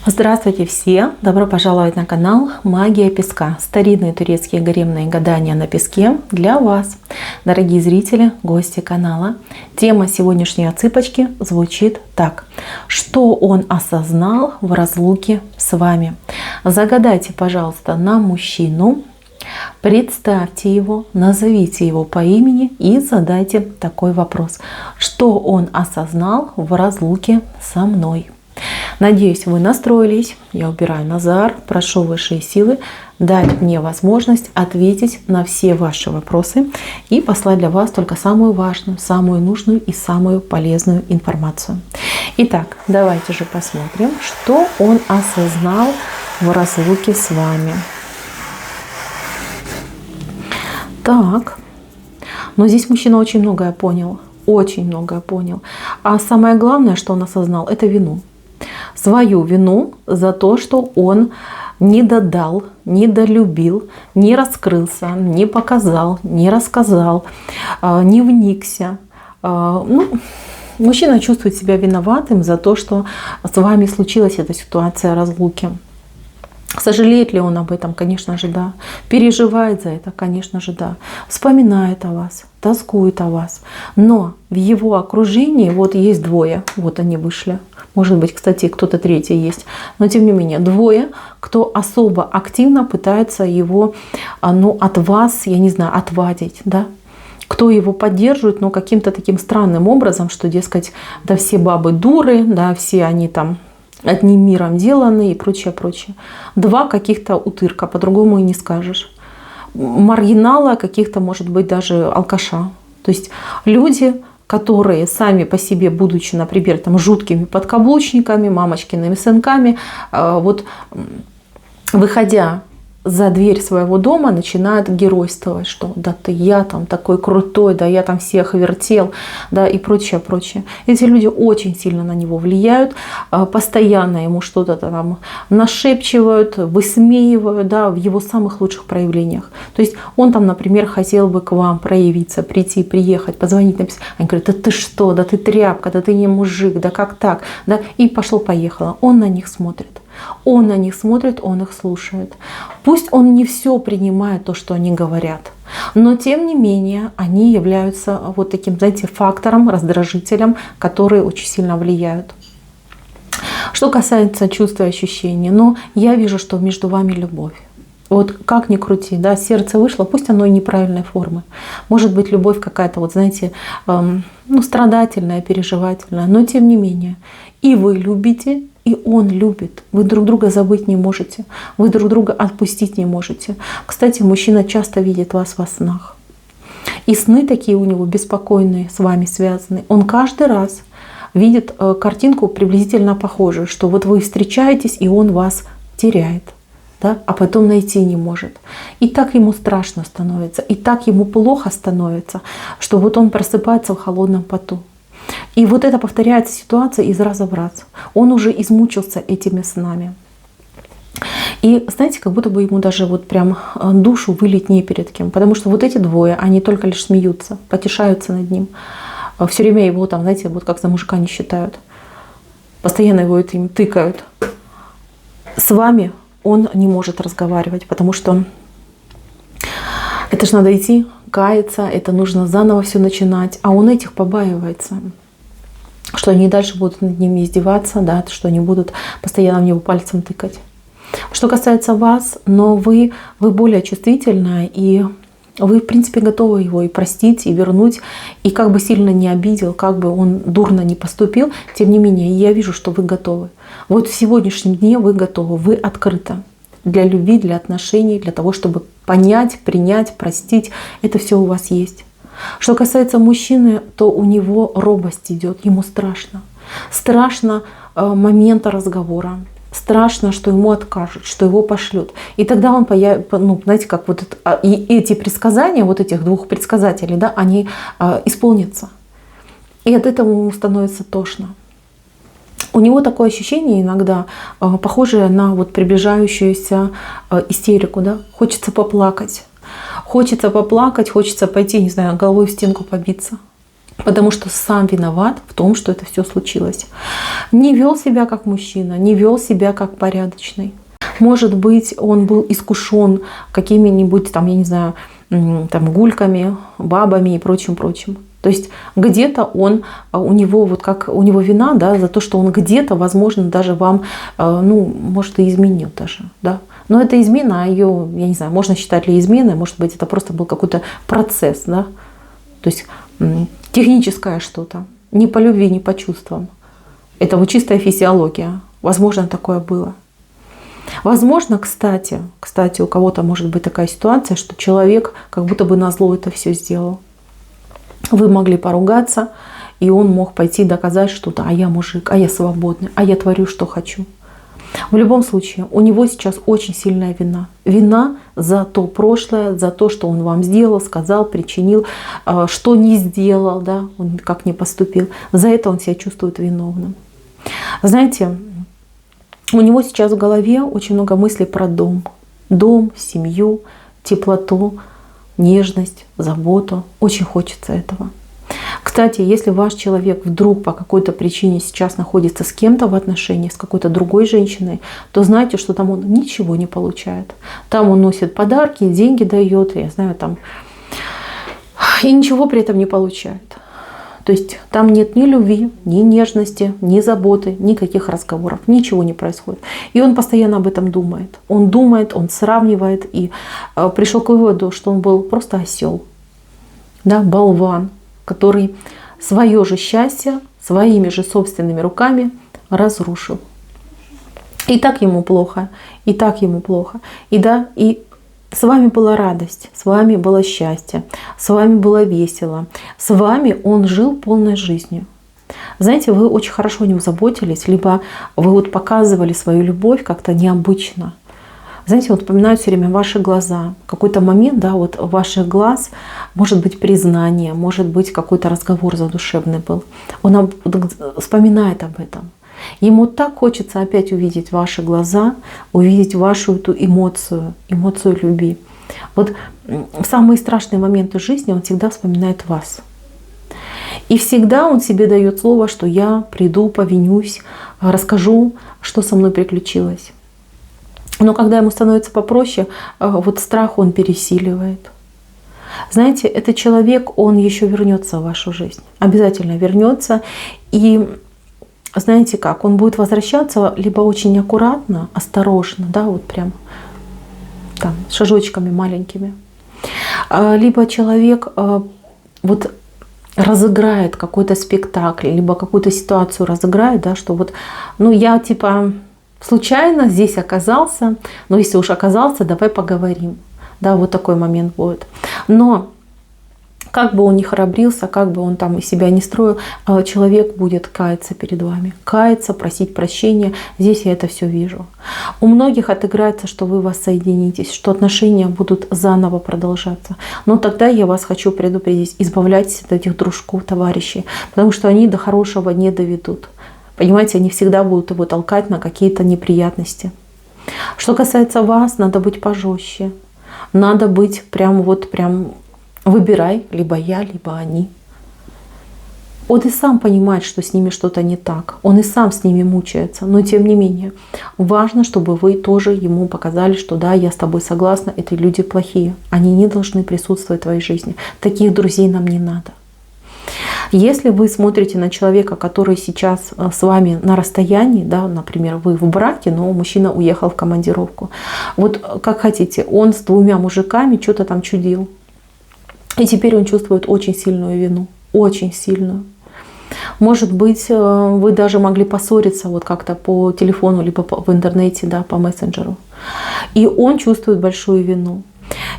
Здравствуйте все! Добро пожаловать на канал Магия Песка. Старинные турецкие гаремные гадания на песке для вас. Дорогие зрители, гости канала. Тема сегодняшней отсыпочки звучит так. Что он осознал в разлуке с вами? Загадайте, пожалуйста, на мужчину. Представьте его, назовите его по имени и задайте такой вопрос. Что он осознал в разлуке со мной? Надеюсь, вы настроились. Я убираю Назар. Прошу высшие силы дать мне возможность ответить на все ваши вопросы и послать для вас только самую важную, самую нужную и самую полезную информацию. Итак, давайте же посмотрим, что он осознал в разлуке с вами. Так, но здесь мужчина очень многое понял. Очень многое понял. А самое главное, что он осознал, это вину. Свою вину за то, что он не додал, не долюбил, не раскрылся, не показал, не рассказал, не вникся. Мужчина чувствует себя виноватым за то, что с вами случилась эта ситуация разлуки. Сожалеет ли он об этом? Конечно же, да. Переживает за это? Конечно же, да. Вспоминает о вас, тоскует о вас. Но в его окружении вот есть двое. Вот они вышли. Может быть, кстати, кто-то третий есть. Но тем не менее, двое, кто особо активно пытается его от вас, я не знаю, отвадить. Да? Кто его поддерживает, но каким-то таким странным образом, что, дескать, да все бабы дуры, да все они там одним миром деланы и прочее, прочее. Два каких-то утырка, по-другому и не скажешь. Маргинала, каких-то, может быть, даже алкаша. То есть люди, которые сами по себе, будучи, например, там, жуткими подкаблучниками, мамочкиными сынками, вот выходя за дверь своего дома, начинают геройствовать, что да ты я там такой крутой, да я там всех вертел, да и прочее, прочее. Эти люди очень сильно на него влияют, постоянно ему что-то там нашепчивают, высмеивают, да, в его самых лучших проявлениях. То есть он там, например, хотел бы к вам проявиться, прийти, приехать, позвонить, написать. Они говорят, да ты что, да ты тряпка, да ты не мужик, да как так, да, и пошло-поехало. Он на них смотрит. Он на них смотрит, он их слушает. Пусть он не все принимает то, что они говорят, но тем не менее они являются вот таким, знаете, фактором, раздражителем, которые очень сильно влияют. Что касается чувств и ощущений, но я вижу, что между вами любовь. Вот как ни крути, да, сердце вышло, пусть оно и неправильной формы. Может быть, любовь какая-то, вот знаете, страдательная, переживательная, но тем не менее. И вы любите, и он любит. Вы друг друга забыть не можете. Вы друг друга отпустить не можете. Кстати, мужчина часто видит вас во снах. И сны такие у него беспокойные, с вами связаны. Он каждый раз видит картинку приблизительно похожую, что вот вы встречаетесь, и он вас теряет. Да, а потом найти не может. И так ему страшно становится, и так ему плохо становится, что вот он просыпается в холодном поту. И вот это повторяется ситуация из раза в раз. Он уже измучился этими снами. И знаете, как будто бы ему даже вот прям душу вылить не перед кем. Потому что вот эти двое, они только лишь смеются, потешаются над ним. Все время его там, знаете, вот как за мужика не считают. Постоянно его этим тыкают. С вами он не может разговаривать, потому что это же надо идти, каяться, это нужно заново все начинать. А он этих побаивается, что они дальше будут над ним издеваться, да, что они будут постоянно в него пальцем тыкать. Что касается вас, но вы более чувствительны, и вы, в принципе, готовы его и простить, и вернуть, и как бы сильно не обидел, как бы он дурно не поступил, тем не менее, я вижу, что вы готовы. Вот в сегодняшнем дне вы готовы, вы открыты для любви, для отношений, для того, чтобы понять, принять, простить. Это все у вас есть. Что касается мужчины, то у него робость идет, ему страшно. Страшно момента разговора. Страшно, что ему откажут, что его пошлют. И тогда он появится, знаете, как вот это, и эти предсказания, вот этих двух предсказателей, да, они исполнятся. И от этого ему становится тошно. У него такое ощущение иногда, похожее на вот приближающуюся истерику, да? Хочется поплакать. Хочется поплакать, хочется пойти, не знаю, головой в стенку побиться. Потому что сам виноват в том, что это все случилось. Не вел себя как мужчина, не вел себя как порядочный. Может быть, он был искушен какими-нибудь, там, я не знаю, там, гульками, бабами и прочим. То есть где-то у него вот как у него вина, да, за то, что он где-то, возможно, даже вам, может, и изменил даже, да. Но это измена, ее, я не знаю, можно считать ли изменой, может быть, это просто был какой-то процесс, да. То есть техническое что-то, не по любви, не по чувствам. Это вот чистая физиология. Возможно, такое было. Возможно, кстати, у кого-то может быть такая ситуация, что человек как будто бы назло это все сделал. Вы могли поругаться, и он мог пойти доказать что-то, а я мужик, а я свободный, а я творю, что хочу. В любом случае, у него сейчас очень сильная вина. Вина за то прошлое, за то, что он вам сделал, сказал, причинил, что не сделал, да, он как не поступил. За это он себя чувствует виновным. Знаете, у него сейчас в голове очень много мыслей про дом. Дом, семью, теплоту, нежность, заботу. Очень хочется этого. Кстати, если ваш человек вдруг по какой-то причине сейчас находится с кем-то в отношениях, с какой-то другой женщиной, то знайте, что там он ничего не получает. Там он носит подарки, деньги дает, я знаю, там, и ничего при этом не получает. То есть там нет ни любви, ни нежности, ни заботы, никаких разговоров, ничего не происходит. И он постоянно об этом думает. Он думает, он сравнивает и пришел к выводу, что он был просто осел, да, болван, который свое же счастье своими же собственными руками разрушил. И так ему плохо, и так ему плохо. И да, и с вами была радость, с вами было счастье, с вами было весело, с вами он жил полной жизнью. Знаете, вы очень хорошо о нем заботились, либо вы вот показывали свою любовь как-то необычно. Знаете, вот вспоминаю все время ваши глаза. В какой-то момент, да, вот ваших глаз может быть признание, может быть какой-то разговор задушевный был. Он вспоминает об этом. Ему так хочется опять увидеть ваши глаза, увидеть вашу эту эмоцию любви. Вот в самые страшные моменты жизни он всегда вспоминает вас. И всегда он себе дает слово, что я приду, повинюсь, расскажу, что со мной приключилось. Но когда ему становится попроще, вот страх он пересиливает. Знаете, этот человек, он еще вернется в вашу жизнь. Обязательно вернется. И знаете как, он будет возвращаться либо очень аккуратно, осторожно, да, вот прям там, шажочками маленькими. Либо человек вот разыграет какой-то спектакль, либо какую-то ситуацию разыграет, да, что вот, я типа случайно здесь оказался, но если уж оказался, давай поговорим. Да, вот такой момент будет. Но как бы он ни храбрился, как бы он там из себя не строил, человек будет каяться перед вами. Каяться, просить прощения. Здесь я это все вижу. У многих отыграется, что вы воссоединитесь, что отношения будут заново продолжаться. Но тогда я вас хочу предупредить, избавляйтесь от этих дружков, товарищей, потому что они до хорошего не доведут. Понимаете, они всегда будут его толкать на какие-то неприятности. Что касается вас, надо быть пожестче. Надо быть прям выбирай, либо я, либо они. Он и сам понимает, что с ними что-то не так. Он и сам с ними мучается. Но тем не менее, важно, чтобы вы тоже ему показали, что да, я с тобой согласна, эти люди плохие. Они не должны присутствовать в твоей жизни. Таких друзей нам не надо. Если вы смотрите на человека, который сейчас с вами на расстоянии, да, например, вы в браке, но мужчина уехал в командировку. Вот как хотите, он с 2 мужиками что-то там чудил. И теперь он чувствует очень сильную вину. Очень сильную. Может быть, вы даже могли поссориться вот как-то по телефону, либо в интернете, да, по мессенджеру. И он чувствует большую вину.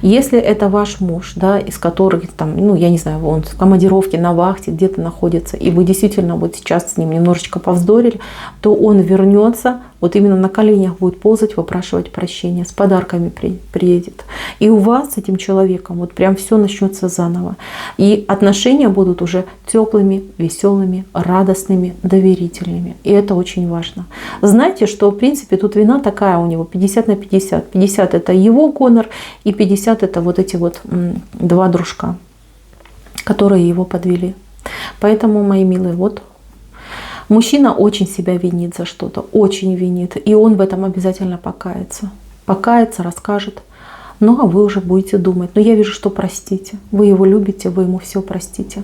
Если это ваш муж, да, из которых, там, я не знаю, он в командировке, на вахте, где-то находится, и вы действительно вот сейчас с ним немножечко повздорили, то он вернется, вот именно на коленях будет ползать, выпрашивать прощения, с подарками приедет. И у вас с этим человеком вот прям все начнется заново. И отношения будут уже теплыми, веселыми, радостными, доверительными. И это очень важно. Знаете, что в принципе тут вина такая у него 50 на 50. 50 это его гонор, и 50 это вот эти вот 2 дружка, которые его подвели. Поэтому, мои милые, вот мужчина очень себя винит за что-то, очень винит. И он в этом обязательно покается. Покается, расскажет. Ну, а вы уже будете думать. Но я вижу, что простите. Вы его любите, вы ему все простите.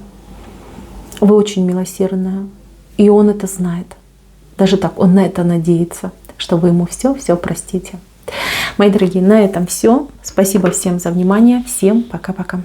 Вы очень милосердная. И он это знает. Даже так, он на это надеется, что вы ему все простите. Мои дорогие, на этом все. Спасибо всем за внимание. Всем пока-пока.